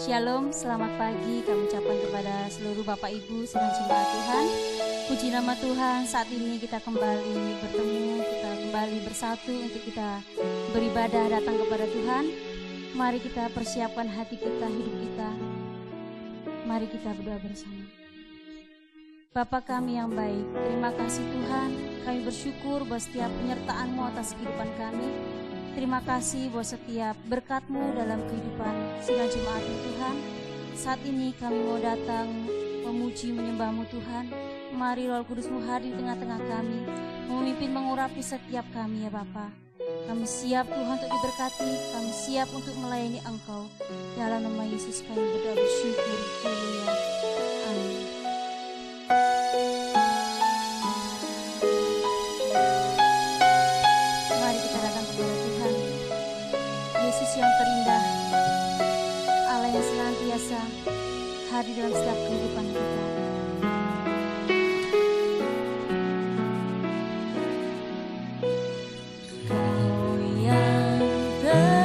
Shalom, selamat pagi kami ucapkan kepada seluruh Bapak Ibu sidang jemaat Tuhan. Puji nama Tuhan, saat ini kita kembali bertemu, kita kembali bersatu untuk kita beribadah datang kepada Tuhan. Mari kita persiapkan hati kita, hidup kita. Mari kita berdoa bersama. Bapa kami yang baik, terima kasih Tuhan. Kami bersyukur bahwa setiap penyertaan-Mu atas kehidupan kami. Terima kasih buat setiap berkat-Mu dalam kehidupan sidang jemaat Tuhan. Saat ini kami mau datang memuji menyembah-Mu Tuhan. Mari Roh Kudus-Mu hadir di tengah-tengah kami, memimpin mengurapi setiap kami ya Bapa. Kami siap Tuhan untuk diberkati, kami siap untuk melayani Engkau. Dalam nama Yesus kami berdoa bersyukur. Haleluya. Amin. Yang terindah, Allah yang senantiasa hadir dalam setiap kehidupan kita. Kau yang terindah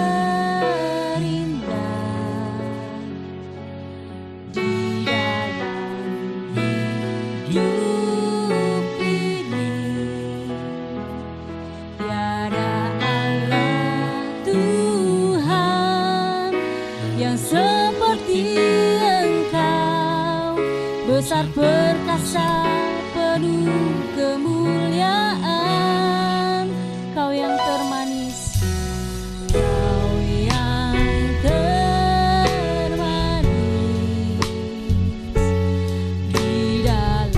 di dalam hidup ini, tiada seperti Engkau, besar perkasa penuh kemuliaan. Kau yang termanis, Kau yang termanis di dalam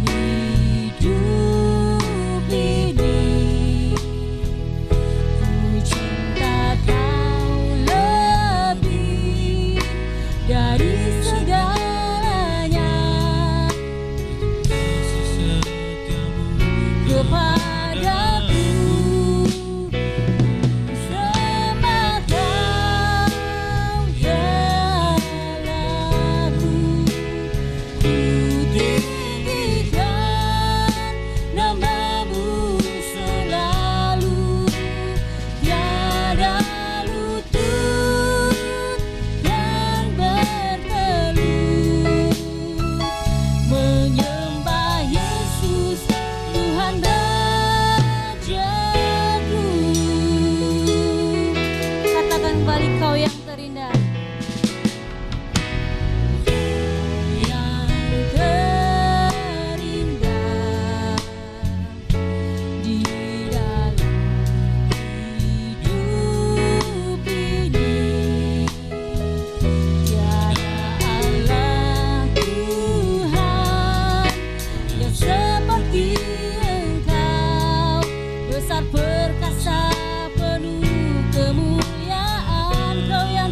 hidup ini. Ku cinta Kau dari segalanya, kepadaku sembah Kau ya Allahku. Ku tinggikan nama-Mu selalu, tiada lutut yang bertelut menyembah Yesus Tuhan berjatuh. Katakan kembali, Kau yang terindah, yang terindah di dalam hidup ini. Tiada Allah Tuhan yang seperti Engkau, besar perkasa penuh kemuliaan. Kau yang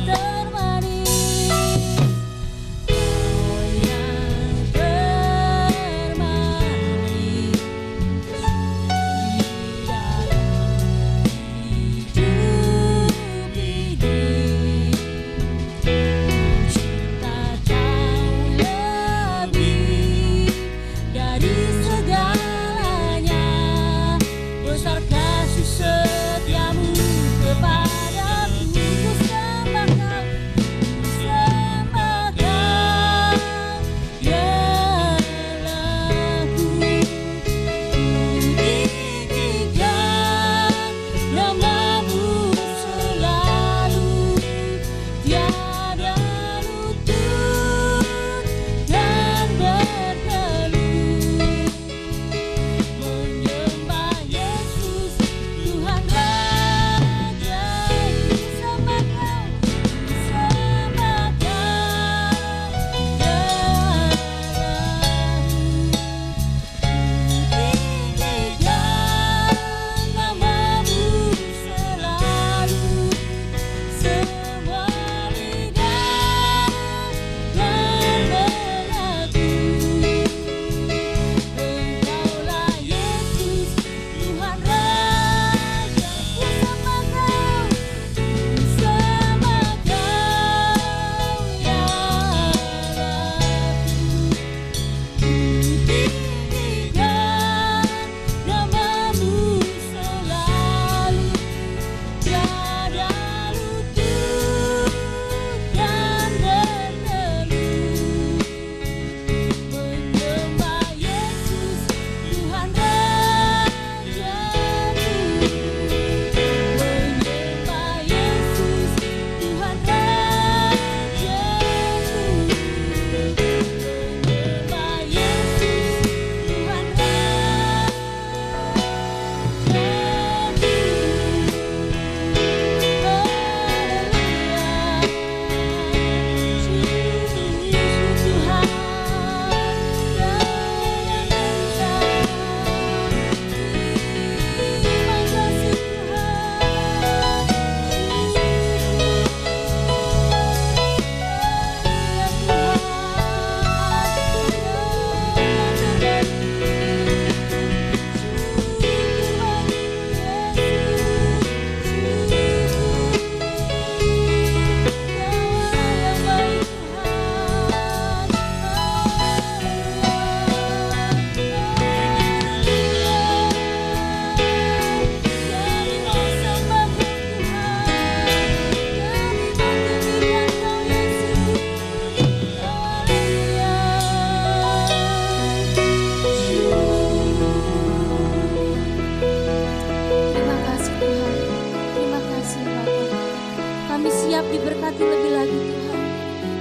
diberkati lebih lagi Tuhan.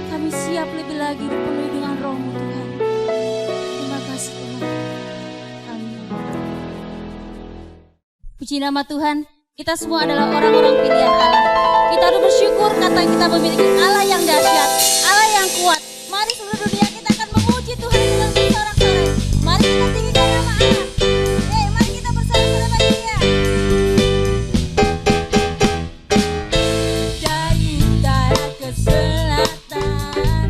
Kami siap lebih lagi dipenuhi dengan Roh-Mu Tuhan. Terima kasih Tuhan. Amin. Puji nama Tuhan, kita semua adalah orang-orang pilihan Allah. Kita harus bersyukur karena kita memiliki Allah yang dahsyat, Allah yang kuat. Mari seluruh dunia kita akan memuji Tuhan dengan bersorak-sorai. Mari kita tinggikan nama Allah. Mari kita bersorak-sorai bagi Dia. Dari utara ke selatan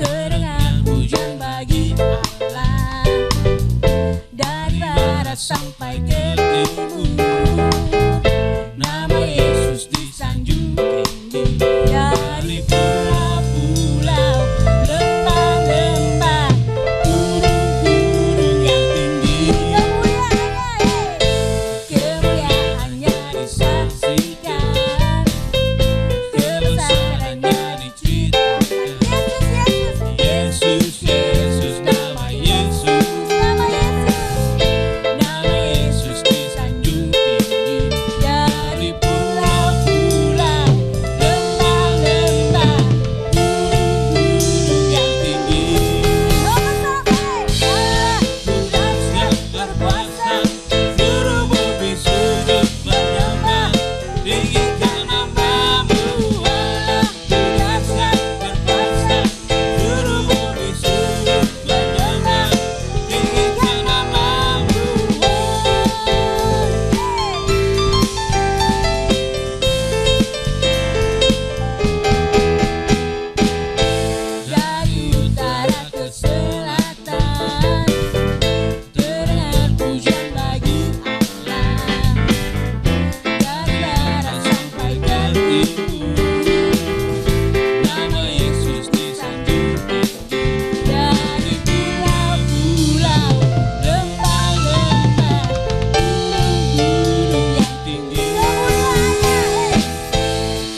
terdengar pujian bagi Allah. Dari barat sampai ke timur, nama Yesus disanjung tinggi. Dari pulau-pulau, lembah-lembah, gunung-gunung yang tinggi, kemuliaannya disaksikan, kebesarannya diceritakan. Yesus, Yesus, nama Yesus, nama Yesus disanjung tinggi. Dari pulau-pulau, lembah-lembah, gunung-gunung yang tinggi. Allah dahsyat berkuasa, seluruh bumi sujud menyembah, tinggikan nama-Mu. Allah dahsyat berkuasa, seluruh bumi sujud menyembah, tinggikan nama-Mu. Dari utara ke selatan terdengar pujian bagi Allah. Dari barat sampai ke timur, nama Yesus disanjung tinggi. Dari pulau-pulau, lembah-lembah, gunung-gunung yang tinggi,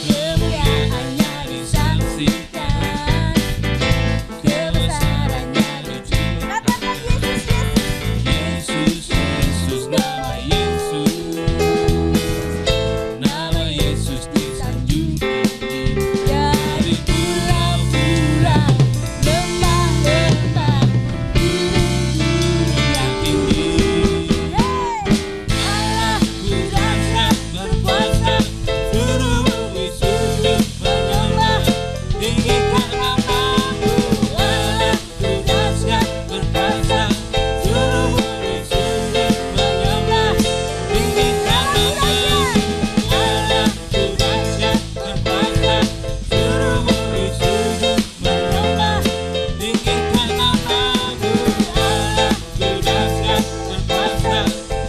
kemuliaannya disaksikan, kebesarannya diceritakan. Yesus, Yesus, nama Yesus disanjung tinggi. Dari pulau-pulau, lembah-lembah, gunung-gunung yang tinggi. Allah dahsyat berkuasa, seluruh bumi sujud menyembah, tinggikan nama-Mu. Allah dahsyat berkuasa, seluruh bumi sujud menyembah, tinggikan nama-Mu. Allah dahsyat berkuasa, seluruh bumi sujud menyembah, tinggikan nama-Mu. Allah dahsyat berkuasa,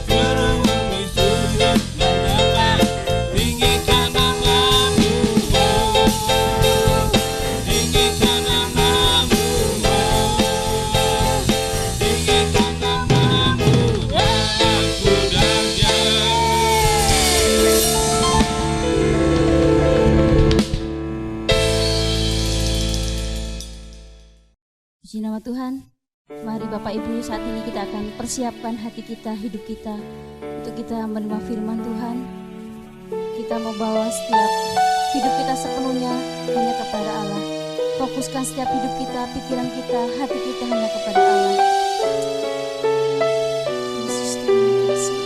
seluruh bumi sujud menyembah, tinggikan nama-Mu. Tinggikan nama-Mu. Tinggikan nama-Mu. Aku Puji nama Tuhan. Mari Bapak Ibu, saat ini kita akan persiapkan hati kita, hidup kita untuk kita menerima firman Tuhan. Kita membawa setiap hidup kita sepenuhnya hanya kepada Allah. Fokuskan setiap hidup kita, pikiran kita, hati kita hanya kepada Allah. Yesus, terima kasih.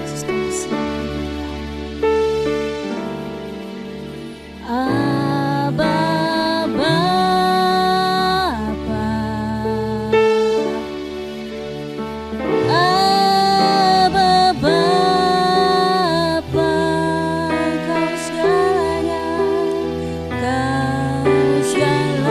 Yesus, kasih. Abba Bapa, Abba Bapa, Kau segalanya, Kau segalanya.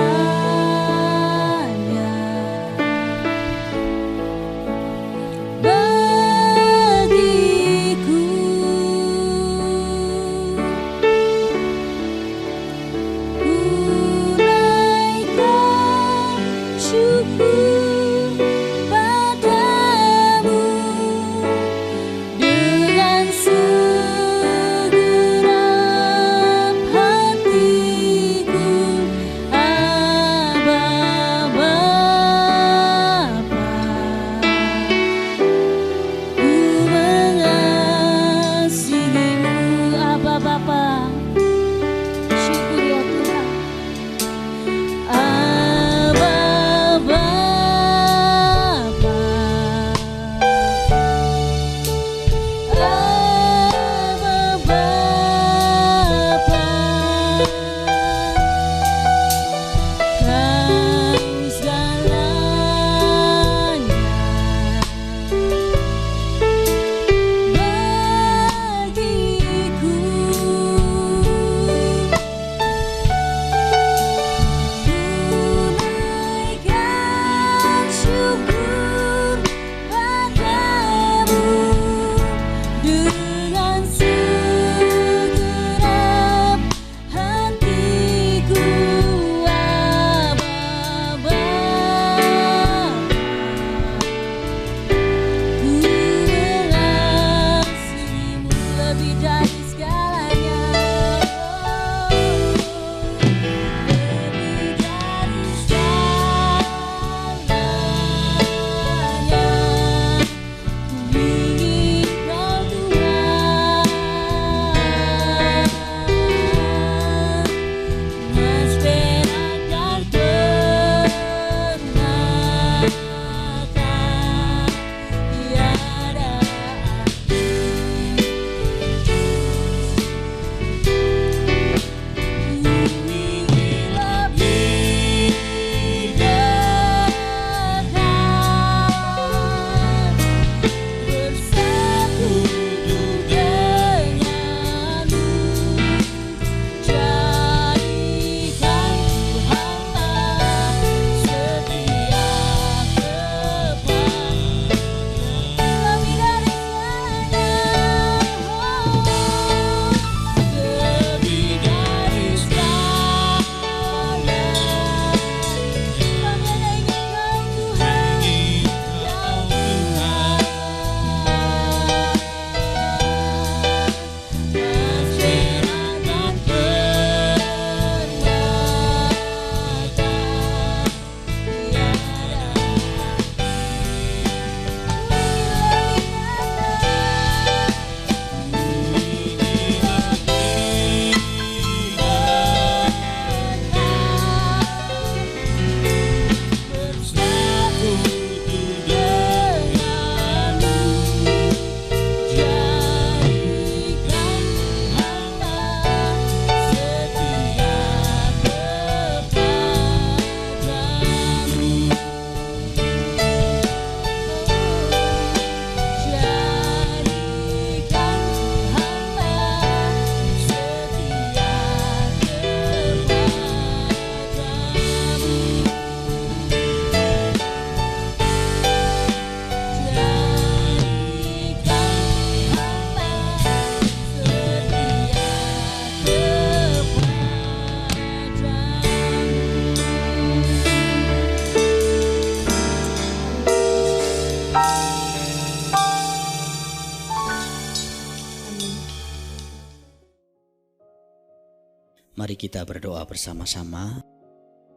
Mari kita berdoa bersama-sama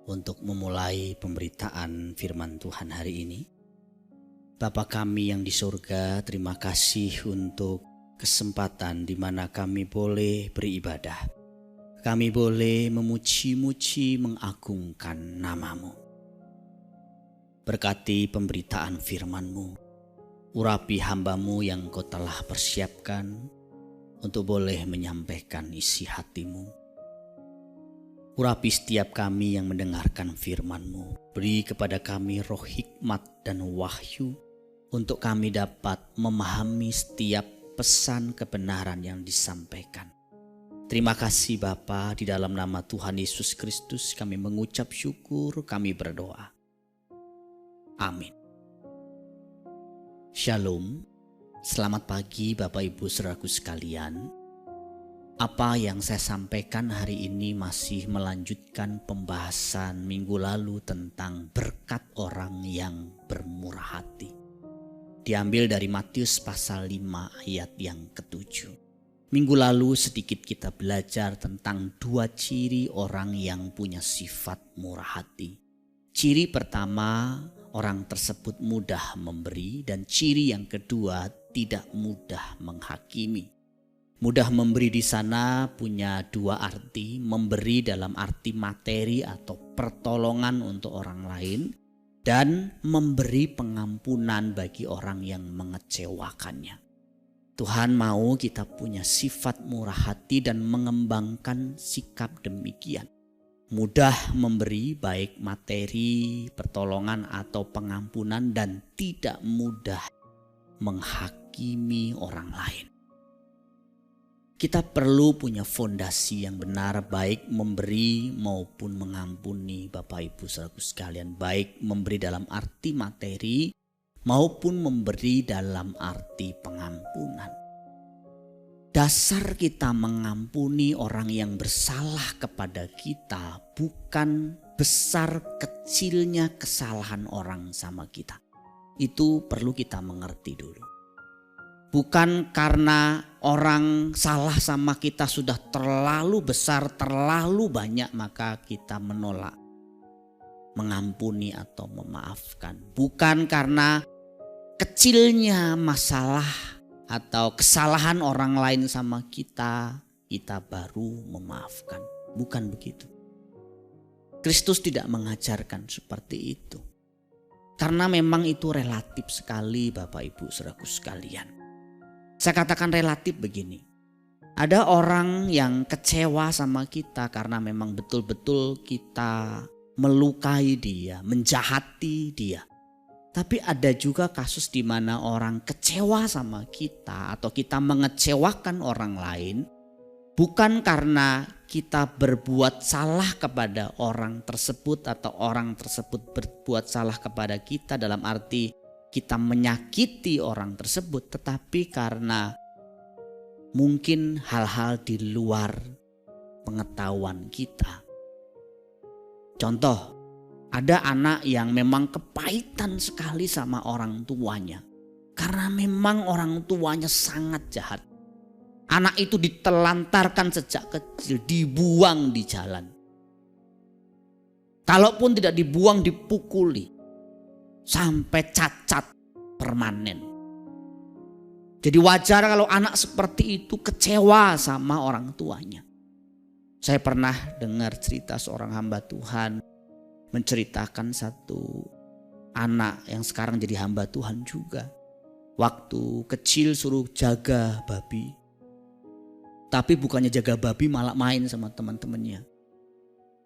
untuk memulai pemberitaan firman Tuhan hari ini. Bapa kami yang di surga, terima kasih untuk kesempatan di mana kami boleh beribadah. Kami boleh memuji-muji, mengagungkan nama-Mu. Berkati pemberitaan firman-Mu, urapi hamba-Mu yang Kau telah persiapkan untuk boleh menyampaikan isi hati-Mu. Urapi setiap kami yang mendengarkan firman-Mu. Beri kepada kami roh hikmat dan wahyu untuk kami dapat memahami setiap pesan kebenaran yang disampaikan. Terima kasih Bapa, di dalam nama Tuhan Yesus Kristus kami mengucap syukur, kami berdoa. Amin. Shalom, selamat pagi Bapak Ibu Saudaraku sekalian. Apa yang saya sampaikan hari ini masih melanjutkan pembahasan minggu lalu tentang berkat orang yang bermurah hati. Diambil dari Matius pasal 5 ayat yang ke-7. Minggu lalu sedikit kita belajar tentang 2 ciri orang yang punya sifat murah hati. Ciri pertama, orang tersebut mudah memberi, dan ciri yang kedua, tidak mudah menghakimi. Mudah memberi di sana punya 2 arti, memberi dalam arti materi atau pertolongan untuk orang lain, dan memberi pengampunan bagi orang yang mengecewakannya. Tuhan mau kita punya sifat murah hati dan mengembangkan sikap demikian. Mudah memberi baik materi, pertolongan atau pengampunan, dan tidak mudah menghakimi orang lain. Kita perlu punya fondasi yang benar, baik memberi maupun mengampuni Bapak Ibu Saudaraku sekalian. Baik memberi dalam arti materi maupun memberi dalam arti pengampunan. Dasar kita mengampuni orang yang bersalah kepada kita bukan besar kecilnya kesalahan orang sama kita. Itu perlu kita mengerti dulu. Bukan karena orang salah sama kita sudah terlalu besar, terlalu banyak, maka kita menolak mengampuni atau memaafkan. Bukan karena kecilnya masalah atau kesalahan orang lain sama kita, kita baru memaafkan. Bukan begitu. Kristus tidak mengajarkan seperti itu. Karena memang itu relatif sekali Bapak Ibu Saudaraku sekalian. Saya katakan relatif begini. Ada orang yang kecewa sama kita karena memang betul-betul kita melukai dia, menjahati dia. Tapi ada juga kasus di mana orang kecewa sama kita atau kita mengecewakan orang lain bukan karena kita berbuat salah kepada orang tersebut atau orang tersebut berbuat salah kepada kita dalam arti kita menyakiti orang tersebut, tetapi karena mungkin hal-hal di luar pengetahuan kita. Contoh, ada anak yang memang kepahitan sekali sama orang tuanya karena memang orang tuanya sangat jahat. Anak itu ditelantarkan sejak kecil, dibuang di jalan. Kalaupun tidak dibuang, dipukuli sampai cacat permanen. Jadi wajar kalau anak seperti itu kecewa sama orang tuanya. Saya pernah dengar cerita seorang hamba Tuhan menceritakan satu anak yang sekarang jadi hamba Tuhan juga. Waktu kecil suruh jaga babi. Tapi bukannya jaga babi, malah main sama teman-temannya.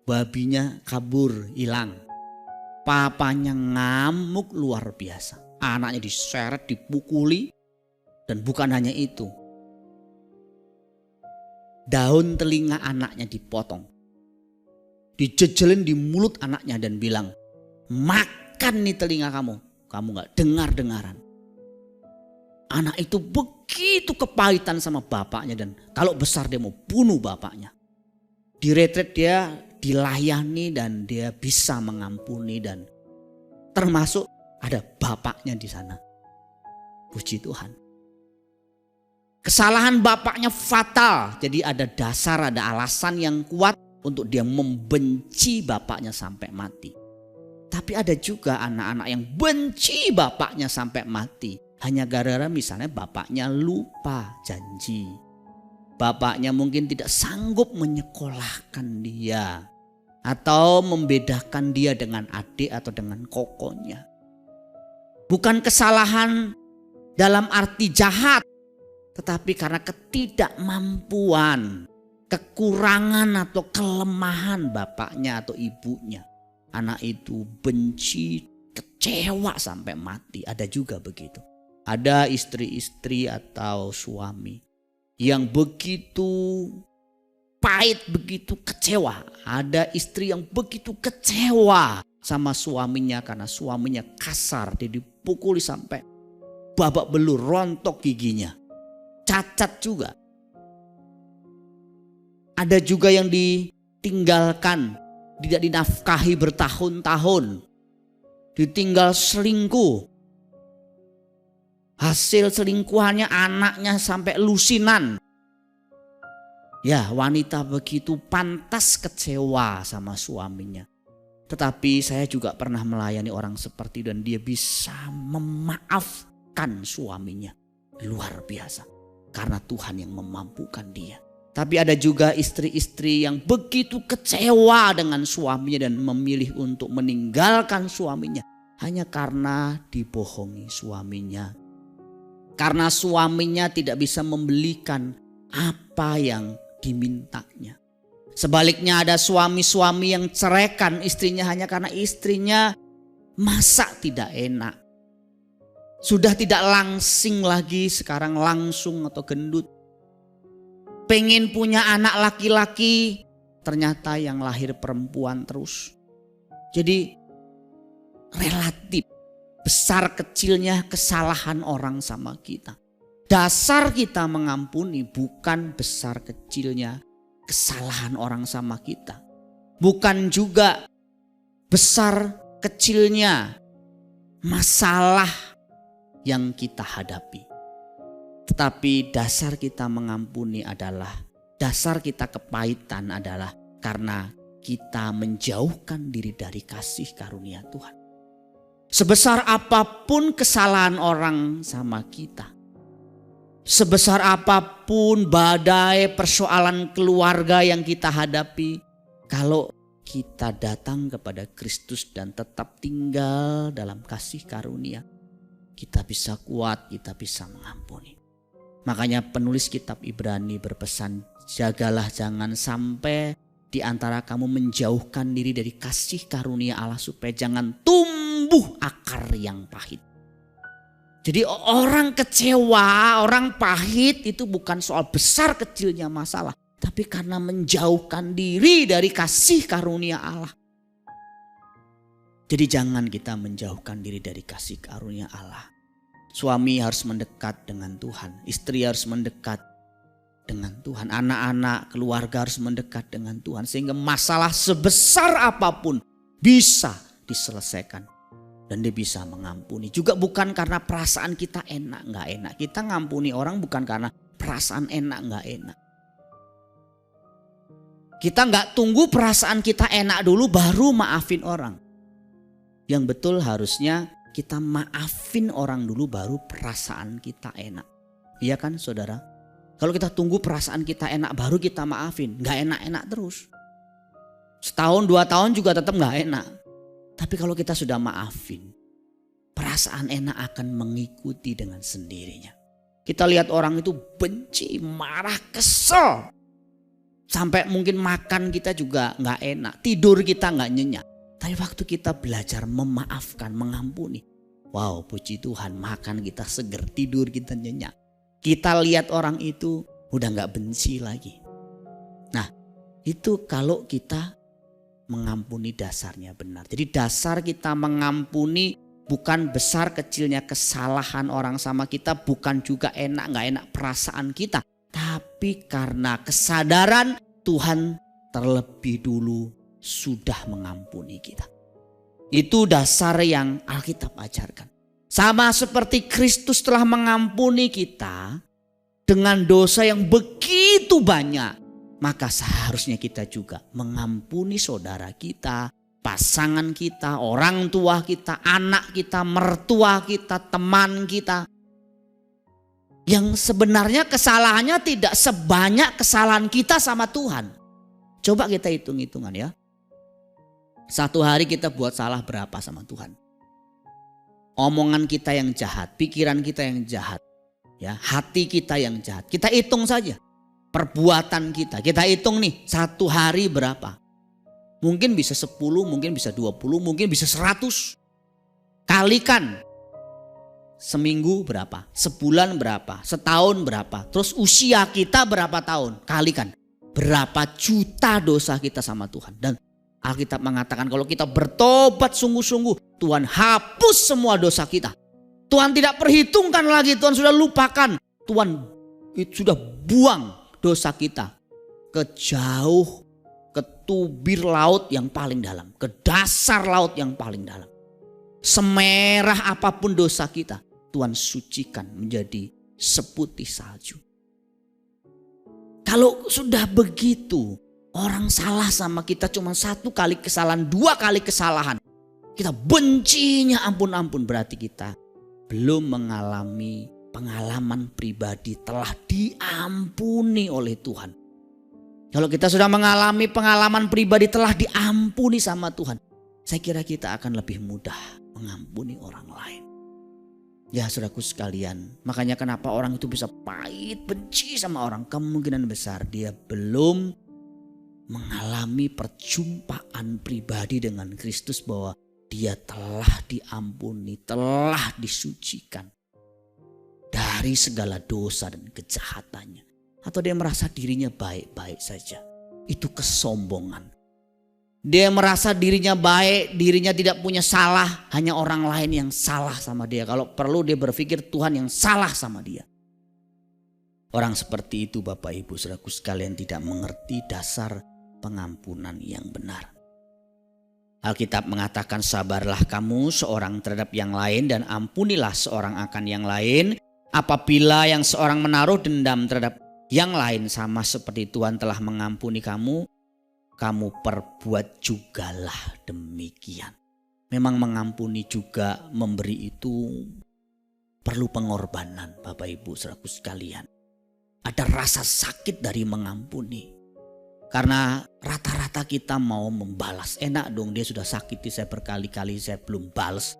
Babinya kabur, hilang. Papanya ngamuk luar biasa. Anaknya diseret, dipukuli. Dan bukan hanya itu. Daun telinga anaknya dipotong. Dijejelin di mulut anaknya dan bilang, makan nih telinga kamu. Kamu gak dengar-dengaran. Anak itu begitu kepahitan sama bapaknya. Dan kalau besar dia mau bunuh bapaknya. Di retret dia dilayani dan dia bisa mengampuni, dan termasuk ada bapaknya di sana. Puji Tuhan. Kesalahan bapaknya fatal, jadi ada dasar, ada alasan yang kuat untuk dia membenci bapaknya sampai mati. Tapi ada juga anak-anak yang benci bapaknya sampai mati. Hanya gara-gara misalnya bapaknya lupa janji. Bapaknya mungkin tidak sanggup menyekolahkan dia. Atau membedakan dia dengan adik atau dengan kokonya. Bukan kesalahan dalam arti jahat. Tetapi karena ketidakmampuan, kekurangan atau kelemahan bapaknya atau ibunya. Anak itu benci, kecewa sampai mati. Ada juga begitu. Ada istri-istri atau suami yang begitu pahit, begitu kecewa. Ada istri yang begitu kecewa sama suaminya karena suaminya kasar. Dia dipukuli sampai babak belur, rontok giginya. Cacat juga. Ada juga yang ditinggalkan, tidak dinafkahi bertahun-tahun. Ditinggal selingkuh. Hasil selingkuhannya anaknya sampai lusinan. Ya, wanita begitu pantas kecewa sama suaminya. Tetapi saya juga pernah melayani orang seperti itu dan dia bisa memaafkan suaminya. Luar biasa. Karena Tuhan yang memampukan dia. Tapi ada juga istri-istri yang begitu kecewa dengan suaminya dan memilih untuk meninggalkan suaminya. Hanya karena dibohongi suaminya. Karena suaminya tidak bisa membelikan apa yang dimintanya. Sebaliknya ada suami-suami yang ceraikan istrinya hanya karena istrinya masak tidak enak. Sudah tidak langsing lagi, sekarang langsung atau gendut. Pengen punya anak laki-laki, ternyata yang lahir perempuan terus. Jadi relatif besar kecilnya kesalahan orang sama kita. Dasar kita mengampuni bukan besar kecilnya kesalahan orang sama kita. Bukan juga besar kecilnya masalah yang kita hadapi. Tetapi dasar kita mengampuni adalah, dasar kita kepahitan adalah karena kita menjauhkan diri dari kasih karunia Tuhan. Sebesar apapun kesalahan orang sama kita, sebesar apapun badai persoalan keluarga yang kita hadapi, kalau kita datang kepada Kristus dan tetap tinggal dalam kasih karunia, kita bisa kuat, kita bisa mengampuni. Makanya penulis kitab Ibrani berpesan, jagalah jangan sampai di antara kamu menjauhkan diri dari kasih karunia Allah supaya jangan tumbuh akar yang pahit. Jadi orang kecewa, orang pahit itu bukan soal besar kecilnya masalah. Tapi karena menjauhkan diri dari kasih karunia Allah. Jadi jangan kita menjauhkan diri dari kasih karunia Allah. Suami harus mendekat dengan Tuhan. Istri harus mendekat dengan Tuhan. Anak-anak, keluarga harus mendekat dengan Tuhan. Sehingga masalah sebesar apapun bisa diselesaikan. Dan dia bisa mengampuni. Juga bukan karena perasaan kita enak gak enak. Kita ngampuni orang bukan karena perasaan enak gak enak. Kita gak tunggu perasaan kita enak dulu baru maafin orang. Yang betul harusnya kita maafin orang dulu baru perasaan kita enak. Iya kan saudara? Kalau kita tunggu perasaan kita enak baru kita maafin. Gak enak-enak terus. Setahun 2 tahun juga tetap gak enak. Tapi kalau kita sudah maafin, perasaan enak akan mengikuti dengan sendirinya. Kita lihat orang itu benci, marah, kesel. Sampai mungkin makan kita juga gak enak. Tidur kita gak nyenyak. Tapi waktu kita belajar memaafkan, mengampuni. Wow, puji Tuhan, makan kita seger, tidur kita nyenyak. Kita lihat orang itu udah gak benci lagi. Nah, itu kalau kita mengampuni dasarnya benar. Jadi dasar kita mengampuni bukan besar kecilnya kesalahan orang sama kita. Bukan juga enak gak enak perasaan kita. Tapi karena kesadaran Tuhan terlebih dulu sudah mengampuni kita. Itu dasar yang Alkitab ajarkan. Sama seperti Kristus telah mengampuni kita dengan dosa yang begitu banyak. maka seharusnya kita juga mengampuni saudara kita, pasangan kita, orang tua kita, anak kita, mertua kita, teman kita. Yang sebenarnya kesalahannya tidak sebanyak kesalahan kita sama Tuhan. Coba kita hitung-hitungan ya. Satu hari kita buat salah berapa sama Tuhan? Omongan kita yang jahat, pikiran kita yang jahat, ya, hati kita yang jahat. Kita hitung saja perbuatan kita. Kita hitung nih satu hari berapa. Mungkin bisa 10, mungkin bisa 20, mungkin bisa 100. Kalikan. Seminggu berapa, sebulan berapa, setahun berapa. Terus usia kita berapa tahun, kalikan. Berapa juta dosa kita sama Tuhan. Dan Alkitab mengatakan kalau kita bertobat sungguh-sungguh, Tuhan hapus semua dosa kita. Tuhan tidak perhitungkan lagi, Tuhan sudah lupakan. Tuhan sudah buang dosa kita ke jauh, ke tubir laut yang paling dalam, ke dasar laut yang paling dalam. Semerah apapun dosa kita, Tuhan sucikan menjadi seputih salju. Kalau sudah begitu, orang salah sama kita cuma 1 kali kesalahan, 2 kali kesalahan, kita bencinya ampun-ampun, berarti kita belum mengalami pengalaman pribadi telah diampuni oleh Tuhan. Kalau kita sudah mengalami pengalaman pribadi telah diampuni sama Tuhan, saya kira kita akan lebih mudah mengampuni orang lain. Ya saudaraku sekalian, makanya kenapa orang itu bisa pahit benci sama orang, kemungkinan besar dia belum mengalami perjumpaan pribadi dengan Kristus bahwa dia telah diampuni, telah disucikan dari segala dosa dan kejahatannya. Atau dia merasa dirinya baik-baik saja. Itu kesombongan. Dia merasa dirinya baik, dirinya tidak punya salah, hanya orang lain yang salah sama dia. Kalau perlu dia berpikir Tuhan yang salah sama dia. Orang seperti itu Bapak Ibu saudaraku sekalian tidak mengerti dasar pengampunan yang benar. Alkitab mengatakan sabarlah kamu seorang terhadap yang lain dan ampunilah seorang akan yang lain. Apabila yang seorang menaruh dendam terhadap yang lain sama seperti Tuhan telah mengampuni kamu, kamu perbuat jugalah demikian. Memang mengampuni juga memberi itu perlu pengorbanan Bapak Ibu saudaraku sekalian. Ada rasa sakit dari mengampuni. Karena rata-rata kita mau membalas. Enak dong, dia sudah sakiti saya berkali-kali, saya belum balas.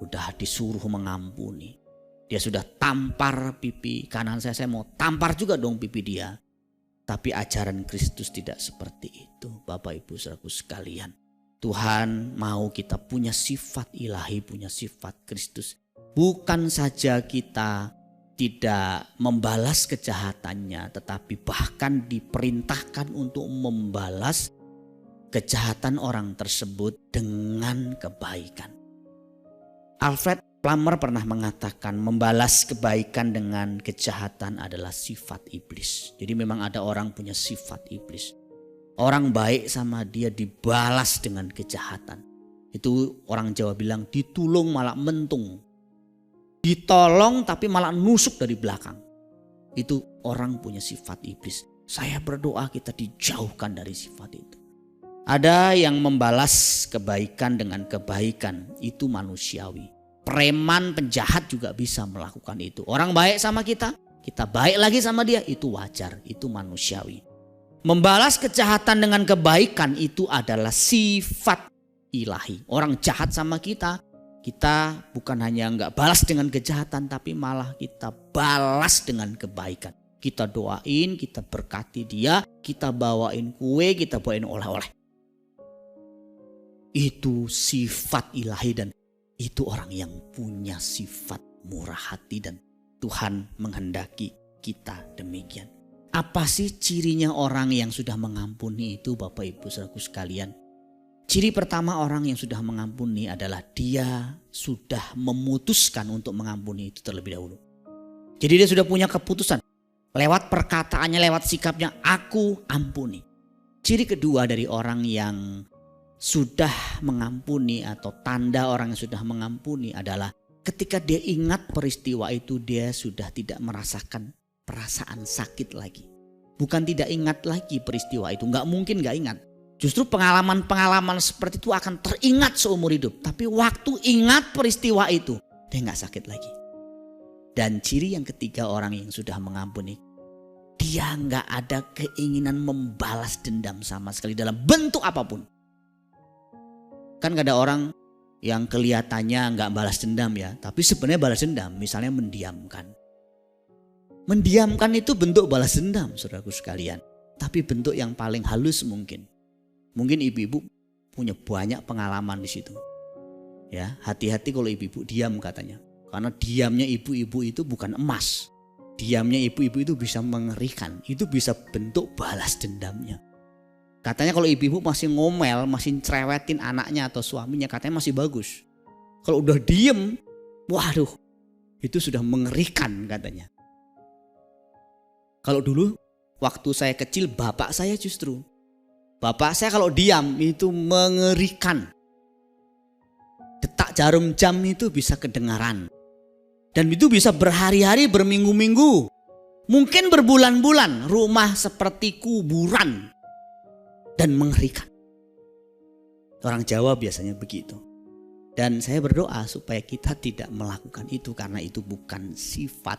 Udah disuruh mengampuni. Dia sudah tampar pipi kanan saya mau tampar juga dong pipi dia. Tapi ajaran Kristus tidak seperti itu Bapak Ibu saudaraku sekalian. Tuhan mau kita punya sifat ilahi, punya sifat Kristus. Bukan saja kita tidak membalas kejahatannya, tetapi bahkan diperintahkan untuk membalas kejahatan orang tersebut dengan kebaikan. Alfred Plummer pernah mengatakan membalas kebaikan dengan kejahatan adalah sifat iblis. Jadi memang ada orang punya sifat iblis. Orang baik sama dia dibalas dengan kejahatan. Itu orang Jawa bilang ditulung malah mentung. Ditolong tapi malah nusuk dari belakang. Itu orang punya sifat iblis. Saya berdoa kita dijauhkan dari sifat itu. Ada yang membalas kebaikan dengan kebaikan, itu manusiawi. Preman penjahat juga bisa melakukan itu. Orang baik sama kita, kita baik lagi sama dia, itu wajar, itu manusiawi. Membalas kejahatan dengan kebaikan itu adalah sifat ilahi. Orang jahat sama kita, kita bukan hanya enggak balas dengan kejahatan, tapi malah kita balas dengan kebaikan. Kita doain, kita berkati dia, kita bawain kue, kita bawain oleh-oleh. Itu sifat ilahi dan itu orang yang punya sifat murah hati dan Tuhan menghendaki kita demikian. Apa sih cirinya orang yang sudah mengampuni itu Bapak Ibu saudaraku sekalian? Ciri pertama orang yang sudah mengampuni adalah dia sudah memutuskan untuk mengampuni itu terlebih dahulu. Jadi dia sudah punya keputusan. Lewat perkataannya, lewat sikapnya, aku ampuni. Ciri kedua dari orang yang sudah mengampuni atau tanda orang yang sudah mengampuni adalah ketika dia ingat peristiwa itu dia sudah tidak merasakan perasaan sakit lagi. Bukan tidak ingat lagi peristiwa itu, nggak mungkin nggak ingat. Justru pengalaman-pengalaman seperti itu akan teringat seumur hidup. Tapi waktu ingat peristiwa itu, dia nggak sakit lagi. Dan ciri yang ketiga orang yang sudah mengampuni, dia nggak ada keinginan membalas dendam sama sekali dalam bentuk apapun. Kan gak ada orang yang kelihatannya nggak balas dendam ya, tapi sebenarnya balas dendam. Misalnya mendiamkan. Mendiamkan itu bentuk balas dendam, saudaraku sekalian. Tapi bentuk yang paling halus mungkin. Mungkin ibu-ibu punya banyak pengalaman di situ. Ya, hati-hati kalau ibu-ibu diam katanya. Karena diamnya ibu-ibu itu bukan emas. Diamnya ibu-ibu itu bisa mengerikan. Itu bisa bentuk balas dendamnya. Katanya kalau ibu-ibu masih ngomel, masih cerewetin anaknya atau suaminya, katanya masih bagus. Kalau udah diem, waduh, itu sudah mengerikan katanya. Kalau dulu waktu saya kecil, bapak saya kalau diam itu mengerikan. Detak jarum jam itu bisa kedengaran. Dan itu bisa berhari-hari, berminggu-minggu. Mungkin berbulan-bulan, rumah seperti kuburan. Dan mengerikan. Orang Jawa biasanya begitu. Dan saya berdoa supaya kita tidak melakukan itu, karena itu bukan sifat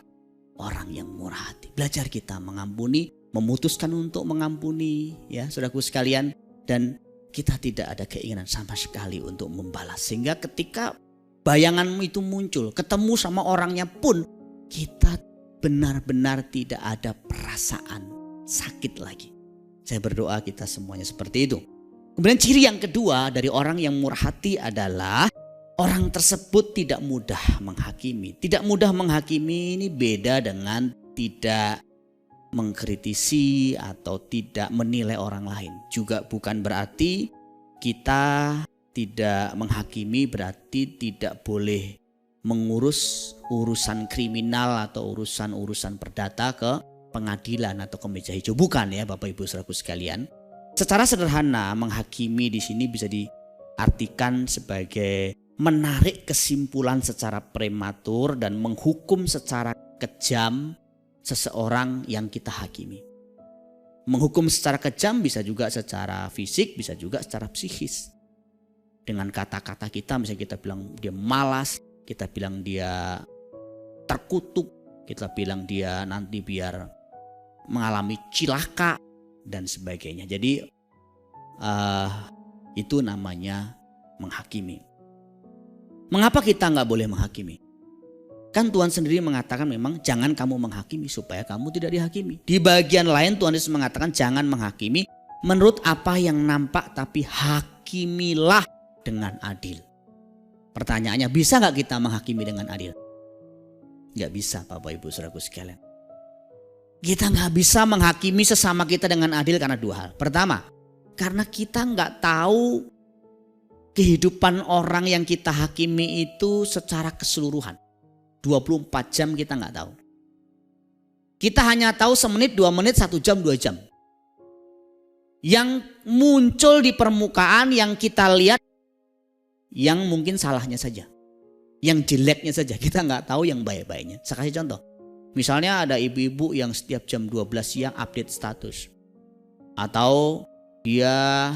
orang yang murah hati. Belajar kita mengampuni, memutuskan untuk mengampuni, ya saudaraku sekalian. Dan kita tidak ada keinginan sama sekali untuk membalas. Sehingga ketika bayanganmu itu muncul, ketemu sama orangnya pun, kita benar-benar tidak ada perasaan sakit lagi. Saya berdoa kita semuanya seperti itu. Kemudian ciri yang kedua dari orang yang murah hati adalah orang tersebut tidak mudah menghakimi. Tidak mudah menghakimi ini beda dengan tidak mengkritisi atau tidak menilai orang lain. Juga bukan berarti kita tidak menghakimi berarti tidak boleh mengurus urusan kriminal atau urusan perdata ke pengadilan atau ke meja hijau. Bukan ya Bapak Ibu saudaraku sekalian. Secara sederhana menghakimi di sini bisa diartikan sebagai menarik kesimpulan secara prematur dan menghukum secara kejam seseorang yang kita hakimi. Menghukum secara kejam bisa juga secara fisik, bisa juga secara psikis. Dengan kata-kata kita misalnya kita bilang dia malas, kita bilang dia terkutuk, kita bilang dia nanti biar mengalami cilaka dan sebagainya. Jadi itu namanya menghakimi. Mengapa kita nggak boleh menghakimi? Kan Tuhan sendiri mengatakan memang jangan kamu menghakimi supaya kamu tidak dihakimi. Di bagian lain Tuhan Yesus mengatakan jangan menghakimi menurut apa yang nampak, tapi hakimilah dengan adil. Pertanyaannya, bisa nggak kita menghakimi dengan adil? Nggak bisa Bapak Ibu saudaraku sekalian. Kita nggak bisa menghakimi sesama kita dengan adil karena dua hal. Pertama, karena kita nggak tahu kehidupan orang yang kita hakimi itu secara keseluruhan. 24 jam kita nggak tahu. Kita hanya tahu semenit, 2 menit, 1 jam, 2 jam. Yang muncul di permukaan yang kita lihat yang mungkin salahnya saja. Yang jeleknya saja, kita nggak tahu yang baik-baiknya. Saya kasih contoh. Misalnya ada ibu-ibu yang setiap jam 12 siang update status. Atau dia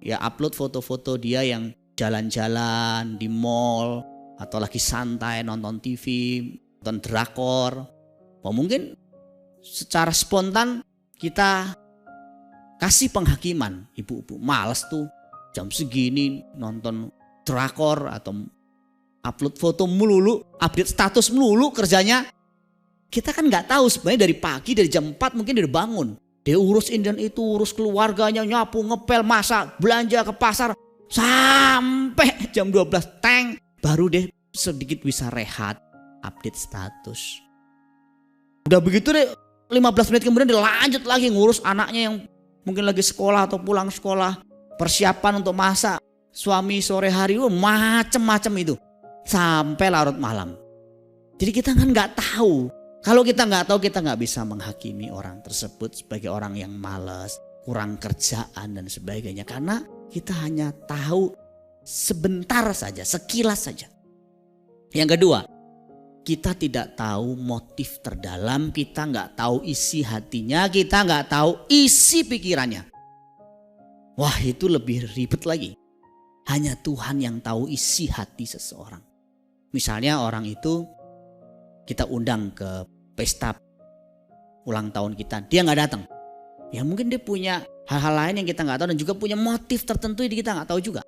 ya upload foto-foto dia yang jalan-jalan di mall. Atau lagi santai nonton TV, nonton drakor. Mungkin secara spontan kita kasih penghakiman. Ibu-ibu malas tuh jam segini nonton drakor atau upload foto melulu, update status melulu kerjanya. Kita kan nggak tahu sebenarnya dari pagi, dari jam 4 mungkin dia bangun. Dia urus ini dan itu, urus keluarganya, nyapu, ngepel, masak, belanja ke pasar. Sampai jam 12 teng, baru deh sedikit bisa rehat, update status. Udah begitu deh 15 menit kemudian dia lanjut lagi ngurus anaknya yang mungkin lagi sekolah atau pulang sekolah. Persiapan untuk masak, suami sore hari, macem-macem itu. Sampai larut malam. Jadi kita kan nggak tahu. Kalau kita nggak tahu, kita nggak bisa menghakimi orang tersebut sebagai orang yang malas, kurang kerjaan dan sebagainya. Karena kita hanya tahu sebentar saja, sekilas saja. Yang kedua, kita tidak tahu motif terdalam, kita nggak tahu isi hatinya, kita nggak tahu isi pikirannya. Wah, itu lebih ribet lagi. Hanya Tuhan yang tahu isi hati seseorang. Misalnya orang itu kita undang ke pesta ulang tahun kita, dia nggak datang. Ya mungkin dia punya hal-hal lain yang kita nggak tahu dan juga punya motif tertentu yang kita nggak tahu juga.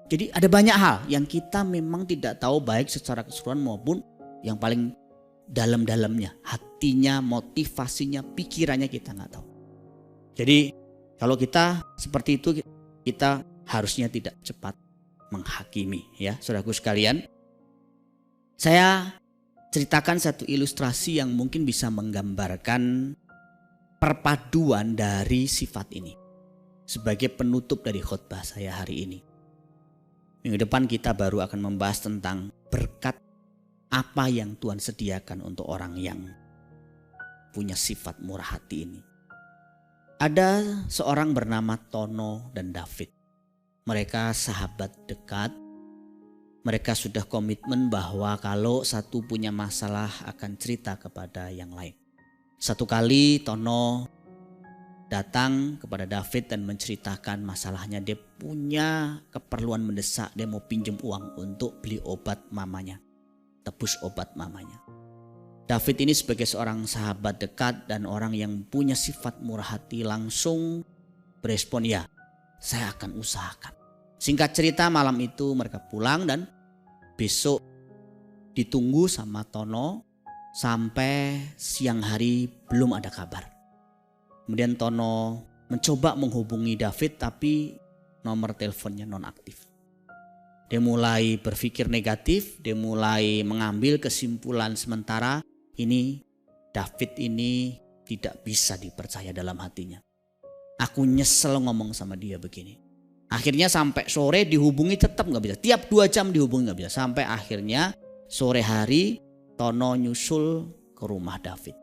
Jadi ada banyak hal yang kita memang tidak tahu baik secara keseluruhan maupun yang paling dalam-dalamnya. Hatinya, motivasinya, pikirannya kita nggak tahu. Jadi kalau kita seperti itu, kita harusnya tidak cepat menghakimi, ya saudaraku sekalian. Saya ceritakan satu ilustrasi yang mungkin bisa menggambarkan perpaduan dari sifat ini sebagai penutup dari khotbah saya hari ini. Minggu depan kita baru akan membahas tentang berkat apa yang Tuhan sediakan untuk orang yang punya sifat murah hati ini. Ada seorang bernama Tono dan David. Mereka sahabat dekat. Mereka sudah komitmen bahwa kalau satu punya masalah akan cerita kepada yang lain. Satu kali Tono datang kepada David dan menceritakan masalahnya. Dia punya keperluan mendesak, dia mau pinjam uang untuk beli obat mamanya, tebus obat mamanya. David ini sebagai seorang sahabat dekat dan orang yang punya sifat murah hati langsung berespon, ya saya akan usahakan. Singkat cerita, malam itu mereka pulang dan besok ditunggu sama Tono sampai siang hari belum ada kabar. Kemudian Tono mencoba menghubungi David tapi nomor teleponnya nonaktif. Dia mulai berpikir negatif, dia mulai mengambil kesimpulan sementara ini David ini tidak bisa dipercaya dalam hatinya. Aku nyesel ngomong sama dia begini. Akhirnya sampai sore dihubungi tetap gak bisa. Tiap 2 jam dihubungi gak bisa. Sampai akhirnya sore hari Tono nyusul ke rumah David.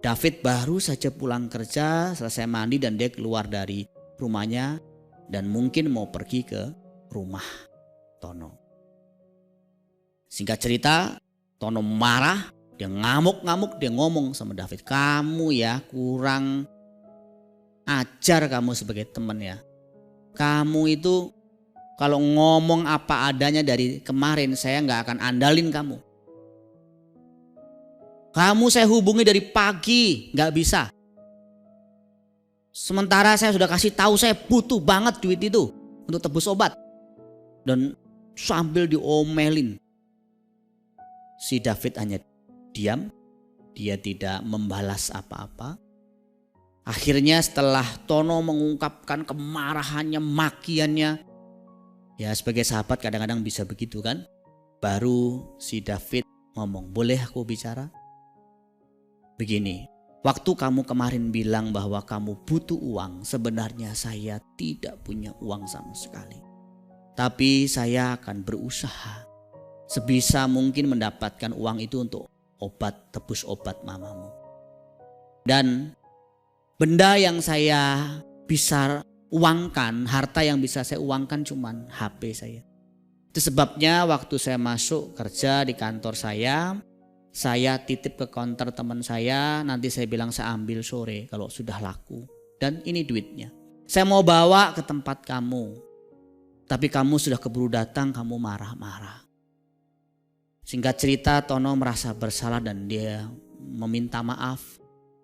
David baru saja pulang kerja, selesai mandi dan dia keluar dari rumahnya dan mungkin mau pergi ke rumah Tono. Singkat cerita, Tono marah, dia ngamuk-ngamuk, dia ngomong sama David, kamu ya kurang ajar kamu sebagai teman ya. Kamu itu kalau ngomong apa adanya dari kemarin saya gak akan andalin kamu. Kamu saya hubungi dari pagi gak bisa. Sementara saya sudah kasih tahu saya butuh banget duit itu untuk tebus obat. Dan sambil diomelin, si David hanya diam. Dia tidak membalas apa-apa. Akhirnya setelah Tono mengungkapkan kemarahannya, makiannya. Ya sebagai sahabat kadang-kadang bisa begitu kan. Baru si David ngomong, boleh aku bicara? Begini, waktu kamu kemarin bilang bahwa kamu butuh uang, sebenarnya saya tidak punya uang sama sekali. Tapi saya akan berusaha sebisa mungkin mendapatkan uang itu untuk obat, tebus obat mamamu. Dan benda yang saya bisa uangkan, harta yang bisa saya uangkan cuman HP saya. Itu sebabnya waktu saya masuk kerja di kantor saya titip ke counter teman saya, nanti saya bilang saya ambil sore kalau sudah laku. Dan ini duitnya. Saya mau bawa ke tempat kamu. Tapi kamu sudah keburu datang, kamu marah-marah. Singkat cerita, Tono merasa bersalah dan dia meminta maaf.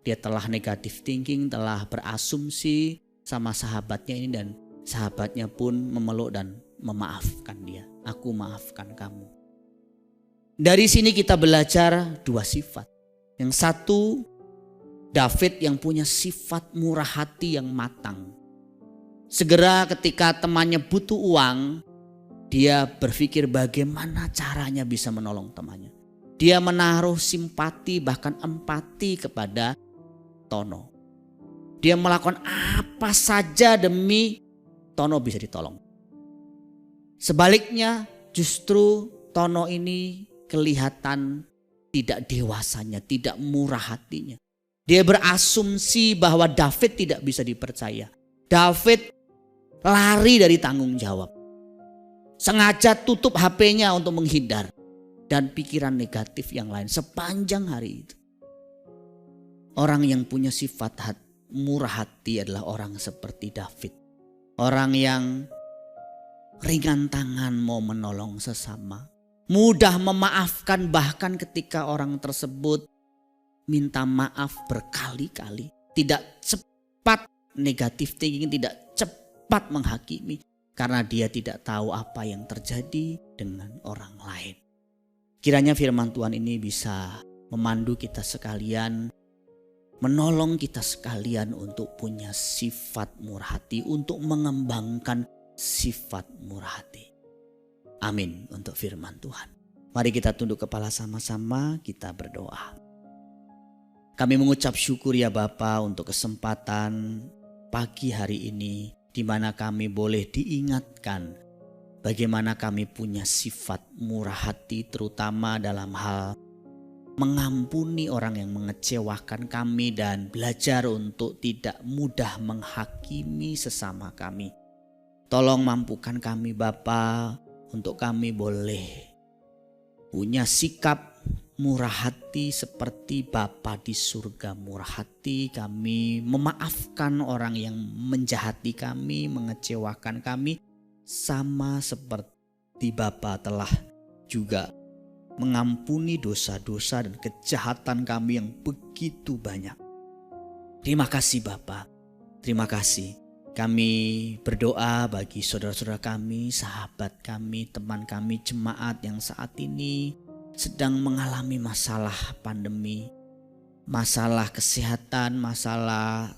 Dia telah negative thinking, telah berasumsi sama sahabatnya ini dan sahabatnya pun memeluk dan memaafkan dia. Aku maafkan kamu. Dari sini kita belajar 2 sifat. Yang satu, David yang punya sifat murah hati yang matang. Segera ketika temannya butuh uang, dia berpikir bagaimana caranya bisa menolong temannya. Dia menaruh simpati bahkan empati kepada Tono. Dia melakukan apa saja demi Tono bisa ditolong. Sebaliknya justru Tono ini kelihatan tidak dewasanya, tidak murah hatinya. Dia berasumsi bahwa David tidak bisa dipercaya. David lari dari tanggung jawab. Sengaja tutup HP-nya untuk menghindar. dan pikiran negatif yang lain sepanjang hari itu. Orang yang punya sifat murah hati adalah orang seperti David. Orang yang ringan tangan mau menolong sesama. Mudah memaafkan bahkan ketika orang tersebut minta maaf berkali-kali. Tidak cepat negatif thinking, tidak cepat menghakimi. Karena dia tidak tahu apa yang terjadi dengan orang lain. Kiranya firman Tuhan ini bisa memandu kita sekalian, menolong kita sekalian untuk punya sifat murah hati, untuk mengembangkan sifat murah hati. Amin untuk firman Tuhan. Mari kita tunduk kepala sama-sama, kita berdoa. Kami mengucap syukur ya Bapa untuk kesempatan pagi hari ini, di mana kami boleh diingatkan bagaimana kami punya sifat murah hati, terutama dalam hal mengampuni orang yang mengecewakan kami dan belajar untuk tidak mudah menghakimi sesama kami. Tolong mampukan kami Bapa untuk kami boleh punya sikap murah hati seperti Bapa di surga murah hati. Kami memaafkan orang yang menjahati kami, mengecewakan kami, sama seperti Bapa telah juga mengampuni dosa-dosa dan kejahatan kami yang begitu banyak. Terima kasih Bapa, terima kasih. Kami berdoa bagi saudara-saudara kami, sahabat kami, teman kami, jemaat yang saat ini sedang mengalami masalah pandemi, masalah kesehatan, masalah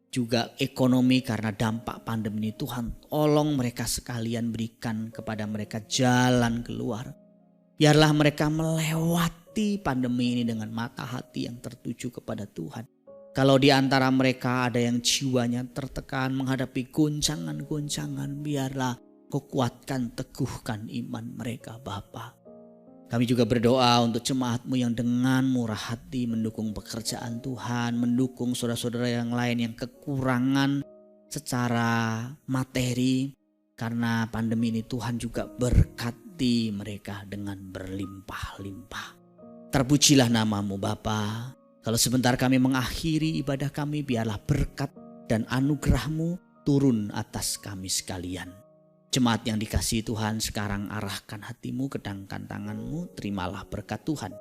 juga ekonomi karena dampak pandemi ini. Tuhan, tolong mereka sekalian, berikan kepada mereka jalan keluar. Biarlah mereka melewati pandemi ini dengan mata hati yang tertuju kepada Tuhan. Kalau di antara mereka ada yang jiwanya tertekan menghadapi goncangan-goncangan, biarlah Kau kuatkan, teguhkan iman mereka Bapa. Kami juga berdoa untuk jemaat-Mu yang dengan murah hati mendukung pekerjaan Tuhan, mendukung saudara-saudara yang lain yang kekurangan secara materi. Karena pandemi ini Tuhan juga berkati mereka dengan berlimpah-limpah. Terpujilah nama-Mu Bapa. Kalau sebentar kami mengakhiri ibadah kami, biarlah berkat dan anugerah-Mu turun atas kami sekalian. Jemaat yang dikasihi Tuhan, sekarang arahkan hatimu, kedangkan tanganmu, terimalah berkat Tuhan.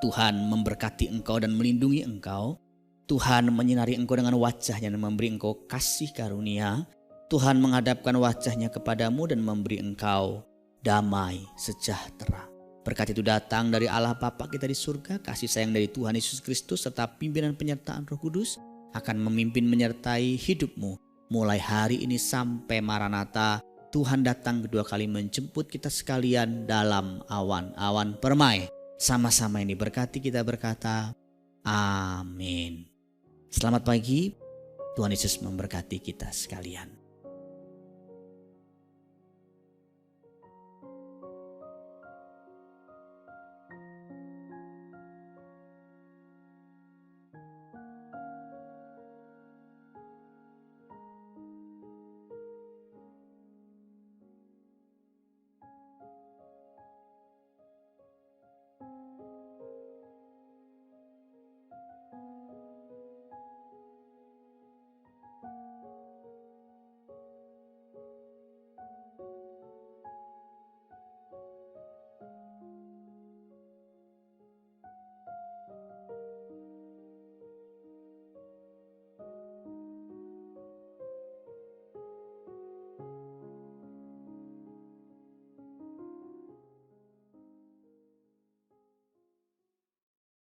Tuhan memberkati engkau dan melindungi engkau. Tuhan menyinari engkau dengan wajah-Nya dan memberi engkau kasih karunia. Tuhan menghadapkan wajah-Nya kepadamu dan memberi engkau damai sejahtera. Berkat itu datang dari Allah Bapa kita di surga, kasih sayang dari Tuhan Yesus Kristus serta pimpinan penyertaan Roh Kudus akan memimpin menyertai hidupmu mulai hari ini sampai Maranatha. Tuhan datang kedua kali menjemput kita sekalian dalam awan-awan permai. Sama-sama ini berkati kita berkata, amin. Selamat pagi, Tuhan Yesus memberkati kita sekalian.